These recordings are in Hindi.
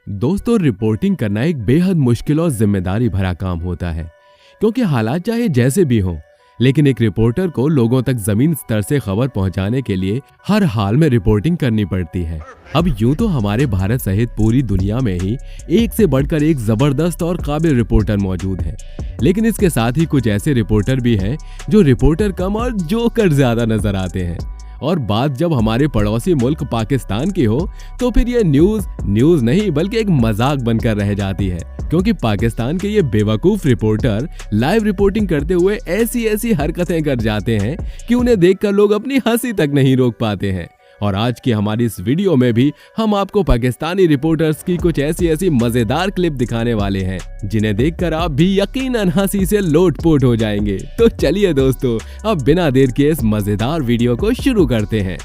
दोस्तों, रिपोर्टिंग करना एक बेहद मुश्किल और जिम्मेदारी भरा काम होता है, क्योंकि हालात चाहे जैसे भी हों, लेकिन एक रिपोर्टर को लोगों तक जमीन स्तर से खबर पहुंचाने के लिए हर हाल में रिपोर्टिंग करनी पड़ती है। अब यूं तो हमारे भारत सहित पूरी दुनिया में ही एक से बढ़कर एक जबरदस्त और काबिल रिपोर्टर मौजूद हैं, लेकिन इसके साथ ही कुछ ऐसे रिपोर्टर भी हैं जो रिपोर्टर कम और जोकर ज्यादा नजर आते हैं। और बात जब हमारे पड़ोसी मुल्क पाकिस्तान की हो तो फिर ये न्यूज नहीं बल्कि एक मजाक बनकर रह जाती है, क्योंकि पाकिस्तान के ये बेवकूफ रिपोर्टर लाइव रिपोर्टिंग करते हुए ऐसी हरकतें कर जाते हैं कि उन्हें देखकर लोग अपनी हंसी तक नहीं रोक पाते हैं। और आज की हमारी इस वीडियो में भी हम आपको पाकिस्तानी रिपोर्टर्स की कुछ ऐसी मजेदार क्लिप दिखाने वाले हैं जिन्हें देखकर आप भी यकीनन हंसी से लोटपोट हो जाएंगे। तो चलिए दोस्तों, अब बिना देर के इस मजेदार वीडियो को शुरू करते हैं।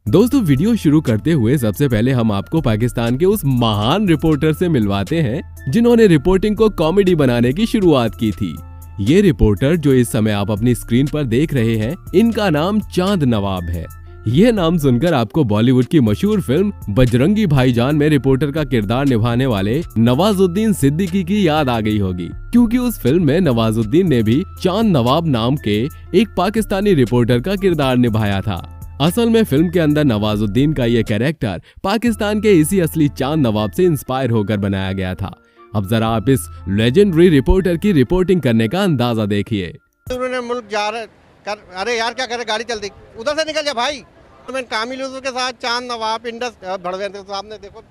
दोस्तों, वीडियो शुरू करते हुए सबसे पहले हम आपको पाकिस्तान के उस महान रिपोर्टर से मिलवाते हैं जिन्होंने रिपोर्टिंग को कॉमेडी बनाने की शुरुआत की थी। ये रिपोर्टर जो इस समय आप अपनी स्क्रीन पर देख रहे हैं, इनका नाम चांद नवाब है। यह नाम सुनकर आपको बॉलीवुड की मशहूर फिल्म बजरंगी भाईजान में रिपोर्टर का किरदार निभाने वाले नवाजुद्दीन सिद्दीकी की याद आ गई होगी, क्योंकि उस फिल्म में नवाजुद्दीन ने भी चांद नवाब नाम के एक पाकिस्तानी रिपोर्टर का किरदार निभाया था। असल में फिल्म के अंदर नवाजुद्दीन का ये कैरेक्टर पाकिस्तान के इसी असली चांद नवाब से इंस्पायर होकर बनाया गया था। अब जरा आप इस लेजेंडरी रिपोर्टर की रिपोर्टिंग करने का अंदाजा देखिए। मुल्क जा रहे अरे यार क्या करे, गाड़ी चलती उधर से निकल जा भाई। मैं कामिल के साथ चांद नवाब इंडस भड़वे सामने देखो।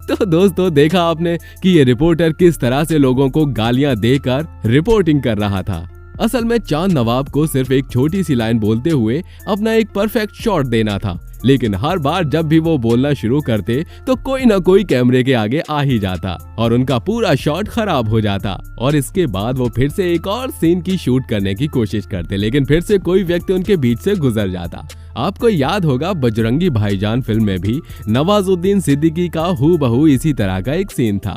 तो दोस्तों, देखा आपने कि ये रिपोर्टर किस तरह से लोगों को गालियां देकर रिपोर्टिंग कर रहा था। असल में चांद नवाब को सिर्फ एक छोटी सी लाइन बोलते हुए अपना एक परफेक्ट शॉट देना था, लेकिन हर बार जब भी वो बोलना शुरू करते तो कोई ना कोई कैमरे के आगे आ ही जाता और उनका पूरा शॉट खराब हो जाता। और इसके बाद वो फिर से एक और सीन की शूट करने की कोशिश करते, लेकिन फिर से कोई व्यक्ति उनके बीच से गुजर जाता। आपको याद होगा बजरंगी भाईजान फिल्म में भी नवाजुद्दीन सिद्दीकी का हूबहू इसी तरह का एक सीन था।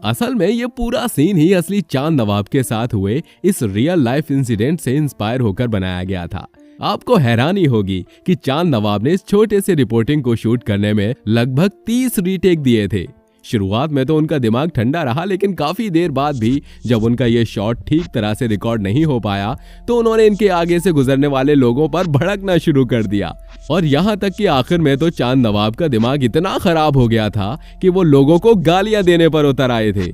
असल में ये पूरा सीन ही असली चांद नवाब के साथ हुए इस रियल लाइफ इंसिडेंट से इंस्पायर होकर बनाया गया था। आपको हैरानी होगी कि चांद नवाब ने इस छोटे से रिपोर्टिंग को शूट करने में लगभग 30 रीटेक दिए थे। शुरुआत में तो उनका दिमाग ठंडा रहा, लेकिन काफी देर बाद भी जब उनका ये शॉट ठीक तरह से रिकॉर्ड नहीं हो पाया तो उन्होंने इनके आगे से गुजरने वाले लोगों पर भड़कना शुरू कर दिया। और यहाँ तक कि आखिर में तो चांद नवाब का दिमाग इतना खराब हो गया था कि वो लोगों को गालियां देने पर उतर आए थे।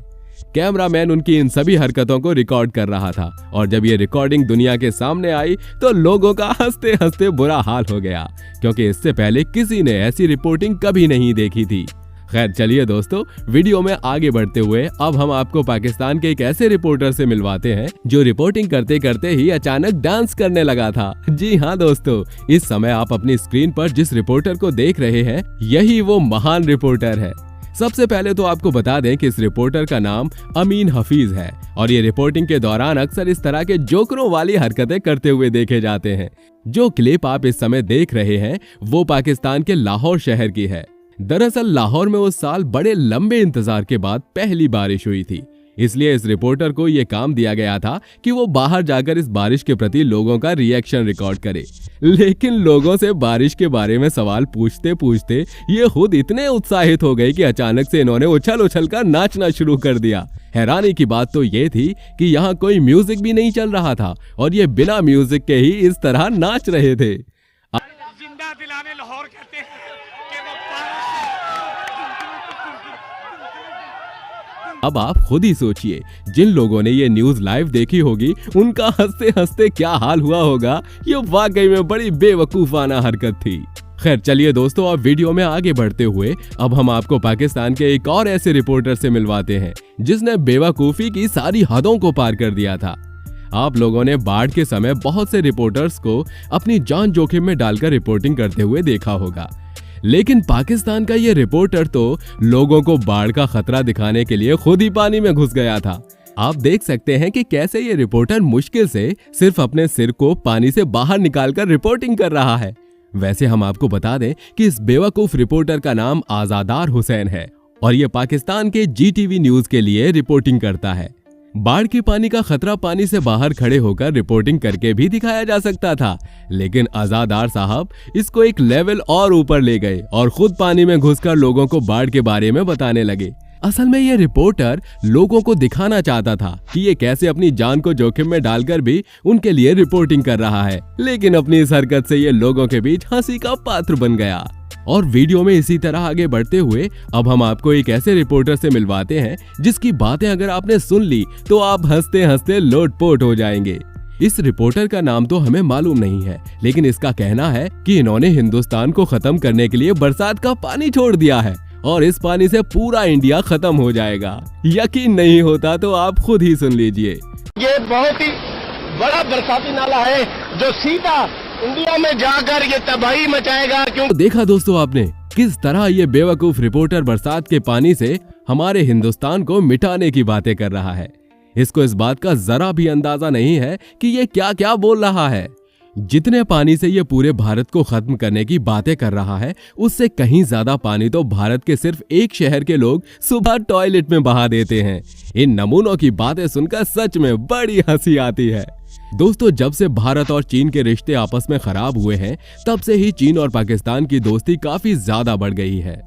कैमरामैन उनकी इन सभी हरकतों को रिकॉर्ड कर रहा था और जब ये रिकॉर्डिंग दुनिया के सामने आई तो लोगों का हंसते हंसते बुरा हाल हो गया, क्योंकि इससे पहले किसी ने ऐसी रिपोर्टिंग कभी नहीं देखी थी। खैर चलिए दोस्तों, वीडियो में आगे बढ़ते हुए अब हम आपको पाकिस्तान के एक ऐसे रिपोर्टर से मिलवाते हैं जो रिपोर्टिंग करते करते ही अचानक डांस करने लगा था। जी हाँ दोस्तों, इस समय आप अपनी स्क्रीन पर जिस रिपोर्टर को देख रहे हैं, यही वो महान रिपोर्टर है। सबसे पहले तो आपको बता दें कि इस रिपोर्टर का नाम अमीन हफीज है और ये रिपोर्टिंग के दौरान अक्सर इस तरह के जोकरों वाली हरकतें करते हुए देखे जाते हैं। जो क्लिप आप इस समय देख रहे हैं वो पाकिस्तान के लाहौर शहर की है। दरअसल लाहौर में उस साल बड़े लंबे इंतजार के बाद पहली बारिश हुई थी, इसलिए इस रिपोर्टर को यह काम दिया गया था कि वो बाहर जाकर इस बारिश के प्रति लोगों का रिएक्शन रिकॉर्ड करे। लेकिन लोगों से बारिश के बारे में सवाल पूछते पूछते ये खुद इतने उत्साहित हो गए कि अचानक से इन्होंने उछल उछल कर नाचना शुरू कर दिया। हैरानी की बात तो ये थी कि यहाँ कोई म्यूजिक भी नहीं चल रहा था और ये बिना म्यूजिक के ही इस तरह नाच रहे थे। जिंदा दिलाने लाहौर कहते हैं कि वो अब आप खुद ही सोचिए, जिन लोगों ने ये न्यूज लाइव देखी होगी उनका हंसते हंसते क्या हाल हुआ होगा। ये वाकई में बड़ी बेवकूफाना हरकत थी। खैर चलिए दोस्तों, अब वीडियो में आगे बढ़ते हुए अब हम आपको पाकिस्तान के एक और ऐसे रिपोर्टर से मिलवाते हैं जिसने बेवकूफी की सारी हदों को पार कर दिया था। आप लोगों ने बाढ़ के समय बहुत से रिपोर्टर्स को अपनी जान जोखिम में डालकर रिपोर्टिंग करते हुए देखा होगा, लेकिन पाकिस्तान का ये रिपोर्टर तो लोगों को बाढ़ का खतरा दिखाने के लिए खुद ही पानी में घुस गया था। आप देख सकते हैं कि कैसे ये रिपोर्टर मुश्किल से सिर्फ अपने सिर को पानी से बाहर निकालकर रिपोर्टिंग कर रहा है। वैसे हम आपको बता दें कि इस बेवकूफ रिपोर्टर का नाम आजादार हुसैन है और ये पाकिस्तान के GTV न्यूज के लिए रिपोर्टिंग करता है। बाढ़ के पानी का खतरा पानी से बाहर खड़े होकर रिपोर्टिंग करके भी दिखाया जा सकता था, लेकिन आजादार साहब इसको एक लेवल और ऊपर ले गए और खुद पानी में घुसकर लोगों को बाढ़ के बारे में बताने लगे। असल में ये रिपोर्टर लोगों को दिखाना चाहता था कि ये कैसे अपनी जान को जोखिम में डालकर भी उनके लिए रिपोर्टिंग कर रहा है, लेकिन अपनी इस हरकत से ये लोगों के बीच हंसी का पात्र बन गया। और वीडियो में इसी तरह आगे बढ़ते हुए अब हम आपको एक ऐसे रिपोर्टर से मिलवाते हैं जिसकी बातें अगर आपने सुन ली तो आप हंसते हंसते लोटपोट हो जाएंगे। इस रिपोर्टर का नाम तो हमें मालूम नहीं है, लेकिन इसका कहना है कि इन्होंने हिंदुस्तान को खत्म करने के लिए बरसात का पानी छोड़ दिया है और इस पानी से पूरा इंडिया खत्म हो जाएगा। यकीन नहीं होता तो आप खुद ही सुन लीजिए। ये बहुत ही बड़ा बरसाती नाला है जो सीधा इंडिया में जाकर ये तबाही मचाएगा। क्यों देखा दोस्तों आपने किस तरह ये बेवकूफ रिपोर्टर बरसात के पानी से हमारे हिंदुस्तान को मिटाने की बातें कर रहा है। इसको इस बात का जरा भी अंदाजा नहीं है कि ये क्या क्या बोल रहा है। जितने पानी से ये पूरे भारत को खत्म करने की बातें कर रहा है, उससे कहीं ज्यादा पानी तो भारत के सिर्फ एक शहर के लोग सुबह टॉयलेट में बहा देते हैं। इन नमूनों की बातें सुनकर सच में बड़ी हंसी आती है। दोस्तों, जब से भारत और चीन के रिश्ते आपस में खराब हुए हैं, तब से ही चीन और पाकिस्तान की दोस्ती काफी ज्यादा बढ़ गई है।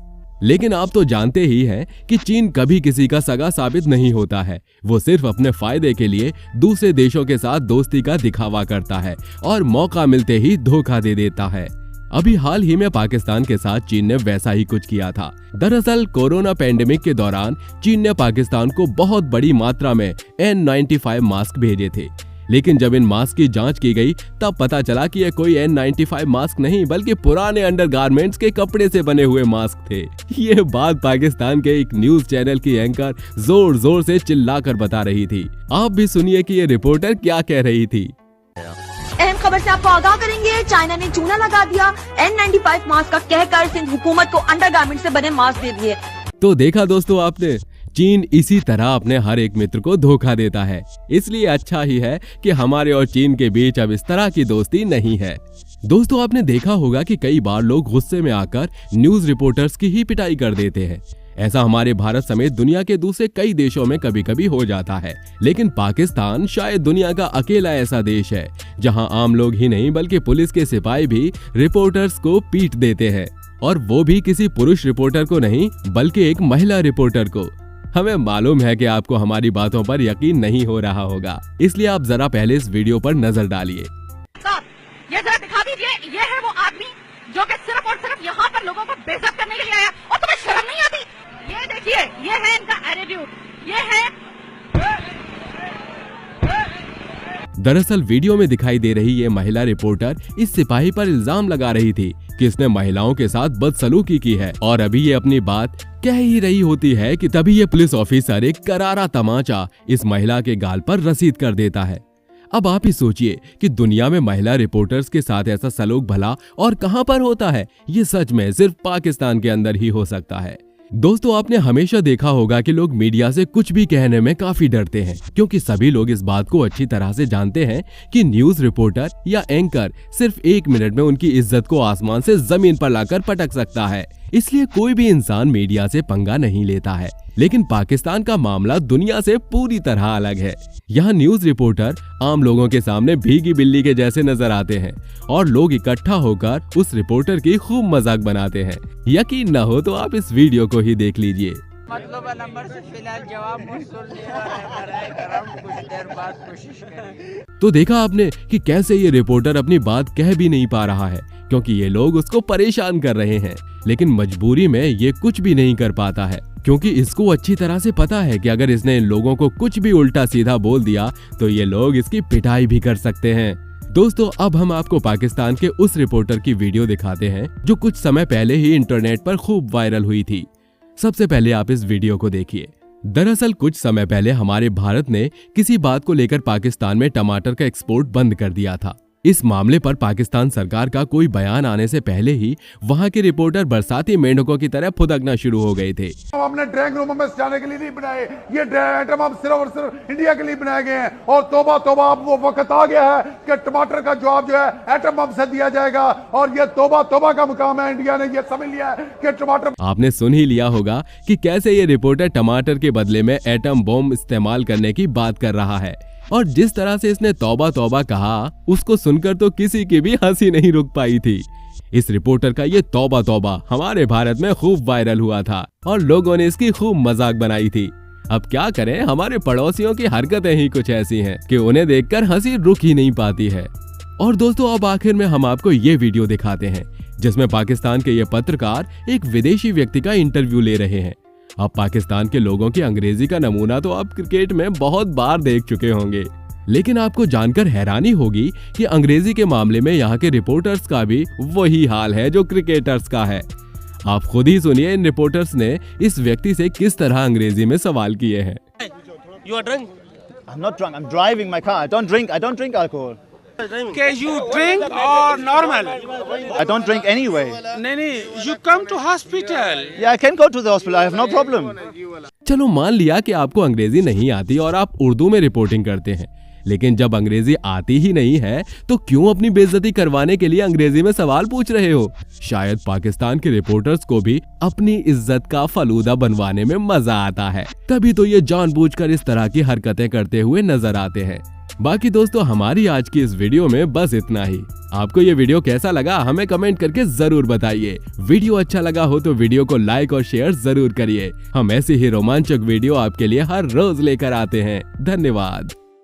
लेकिन आप तो जानते ही हैं कि चीन कभी किसी का सगा साबित नहीं होता है। वो सिर्फ अपने फायदे के लिए दूसरे देशों के साथ दोस्ती का दिखावा करता है और मौका मिलते ही धोखा दे देता है। अभी हाल ही में पाकिस्तान के साथ चीन ने वैसा ही कुछ किया था। दरअसल कोरोना पैंडेमिक के दौरान चीन ने पाकिस्तान को बहुत बड़ी मात्रा में N95 मास्क भेजे थे, लेकिन जब इन मास्क की जांच की गई तब पता चला कि ये कोई N95 मास्क नहीं बल्कि पुराने अंडरगारमेंट्स के कपड़े से बने हुए मास्क थे। ये बात पाकिस्तान के एक न्यूज चैनल की एंकर जोर जोर से चिल्लाकर बता रही थी। आप भी सुनिए कि ये रिपोर्टर क्या कह रही थी। अहम खबर से आपको आगाह करेंगे। चाइना ने चूना लगा दिया, N95 मास्क का कहकर सिंध हुकूमत को अंडरगारमेंट से बने मास्क दे दिए। तो देखा दोस्तों आपने, चीन इसी तरह अपने हर एक मित्र को धोखा देता है। इसलिए अच्छा ही है कि हमारे और चीन के बीच अब इस तरह की दोस्ती नहीं है। दोस्तों, आपने देखा होगा कि कई बार लोग गुस्से में आकर न्यूज रिपोर्टर्स की ही पिटाई कर देते हैं। ऐसा हमारे भारत समेत दुनिया के दूसरे कई देशों में कभी कभी हो जाता है, लेकिन पाकिस्तान शायद दुनिया का अकेला ऐसा देश है जहां आम लोग ही नहीं बल्कि पुलिस के सिपाही भी रिपोर्टर्स को पीट देते हैं, और वो भी किसी पुरुष रिपोर्टर को नहीं बल्कि एक महिला रिपोर्टर को। हमें मालूम है कि आपको हमारी बातों पर यकीन नहीं हो रहा होगा, इसलिए आप जरा पहले इस वीडियो पर नजर डालिए। ये जरा दिखा दीजिए, ये है वो आदमी जो कि सिर्फ और सिर्फ यहाँ पर लोगों को बेइज्जत करने के लिए आया, और तुम्हें शर्म नहीं आती? ये देखिए, ये है इनका एटीट्यूड, ये है। दरअसल वीडियो में दिखाई दे रही ये महिला रिपोर्टर इस सिपाही पर इल्जाम लगा रही थी कि इसने महिलाओं के साथ बदसलूकी की है, और अभी ये अपनी बात कह ही रही होती है कि तभी ये पुलिस ऑफिसर एक करारा तमाचा इस महिला के गाल पर रसीद कर देता है। अब आप ही सोचिए कि दुनिया में महिला रिपोर्टर्स के साथ ऐसा सलूक भला और कहां पर होता है। ये सच में सिर्फ पाकिस्तान के अंदर ही हो सकता है। दोस्तों, आपने हमेशा देखा होगा कि लोग मीडिया से कुछ भी कहने में काफी डरते हैं, क्योंकि सभी लोग इस बात को अच्छी तरह से जानते हैं कि न्यूज रिपोर्टर या एंकर सिर्फ 1 मिनट में उनकी इज्जत को आसमान से जमीन पर लाकर पटक सकता है। इसलिए कोई भी इंसान मीडिया से पंगा नहीं लेता है। लेकिन पाकिस्तान का मामला दुनिया से पूरी तरह अलग है। यहाँ न्यूज रिपोर्टर आम लोगों के सामने भीगी बिल्ली के जैसे नजर आते हैं और लोग इकट्ठा होकर उस रिपोर्टर की खूब मजाक बनाते हैं। यकीन न हो तो आप इस वीडियो को ही देख लीजिए। मतलब नंबर से फिलहाल जवाब मौसूल नहीं हो रहा है, कुछ देर बाद कोशिश करेंगे। तो देखा आपने कि कैसे ये रिपोर्टर अपनी बात कह भी नहीं पा रहा है, क्योंकि ये लोग उसको परेशान कर रहे हैं, लेकिन मजबूरी में ये कुछ भी नहीं कर पाता है, क्योंकि इसको अच्छी तरह से पता है कि अगर इसने इन लोगों को कुछ भी उल्टा सीधा बोल दिया तो ये लोग इसकी पिटाई भी कर सकते हैं। दोस्तों, अब हम आपको पाकिस्तान के उस रिपोर्टर की वीडियो दिखाते हैं जो कुछ समय पहले ही इंटरनेट पर खूब वायरल हुई थी। सबसे पहले आप इस वीडियो को देखिए। दरअसल कुछ समय पहले हमारे भारत ने किसी बात को लेकर पाकिस्तान में टमाटर का एक्सपोर्ट बंद कर दिया था। इस मामले पर पाकिस्तान सरकार का कोई बयान आने से पहले ही वहां के रिपोर्टर बरसाती मेंढकों की तरह फुदकना शुरू हो गए थे। हमने ड्राइंग रूम में जाने के लिए नहीं बनाए, ये आइटम हम सिर्फ और सिर्फ इंडिया के लिए बनाए गए हैं। और तौबा तौबा, अब वो वक्त आ गया है कि टमाटर का जवाब जो है एटम बम से दिया जाएगा, और ये तौबा तौबा का मुकाम है। इंडिया ने ये समझ लिया है कि टमाटर। आपने सुन ही लिया होगा कि कैसे ये रिपोर्टर टमाटर के बदले में एटम बम इस्तेमाल करने की बात कर रहा है, और जिस तरह से इसने तौबा तौबा कहा उसको सुनकर तो किसी की भी हंसी नहीं रुक पाई थी। इस रिपोर्टर का ये तौबा तौबा हमारे भारत में खूब वायरल हुआ था और लोगों ने इसकी खूब मजाक बनाई थी। अब क्या करें, हमारे पड़ोसियों की हरकतें ही कुछ ऐसी हैं कि उन्हें देखकर हंसी रुक ही नहीं पाती है। और दोस्तों, अब आखिर में हम आपको ये वीडियो दिखाते हैं जिसमें पाकिस्तान के ये पत्रकार एक विदेशी व्यक्ति का इंटरव्यू ले रहे हैं। अब पाकिस्तान के लोगों की अंग्रेजी का नमूना तो आप क्रिकेट में बहुत बार देख चुके होंगे, लेकिन आपको जानकर हैरानी होगी कि अंग्रेजी के मामले में यहाँ के रिपोर्टर्स का भी वही हाल है जो क्रिकेटर्स का है। आप खुद ही सुनिए इन रिपोर्टर्स ने इस व्यक्ति से किस तरह अंग्रेजी में सवाल किए हैं। You are drunk? I'm not drunk. I'm driving my car. I don't drink alcohol. Okay, you drink or normal? I don't drink anyway. नहीं, you come to hospital. Yeah, I can go to the hospital. I have no problem. चलो मान लिया कि आपको अंग्रेजी नहीं आती और आप उर्दू में रिपोर्टिंग करते हैं, लेकिन जब अंग्रेजी आती ही नहीं है तो क्यों अपनी बेइज्जती करवाने के लिए अंग्रेजी में सवाल पूछ रहे हो? शायद पाकिस्तान के रिपोर्टर्स को भी अपनी इज्जत का फलूदा बनवाने में मजा आता है, तभी तो ये जानबूझकर इस तरह की हरकतें करते हुए नजर आते हैं। बाकी दोस्तों, हमारी आज की इस वीडियो में बस इतना ही। आपको ये वीडियो कैसा लगा हमें कमेंट करके जरूर बताइए। वीडियो अच्छा लगा हो तो वीडियो को लाइक और शेयर जरूर करिए। हम ऐसी ही रोमांचक वीडियो आपके लिए हर रोज लेकर आते हैं। धन्यवाद।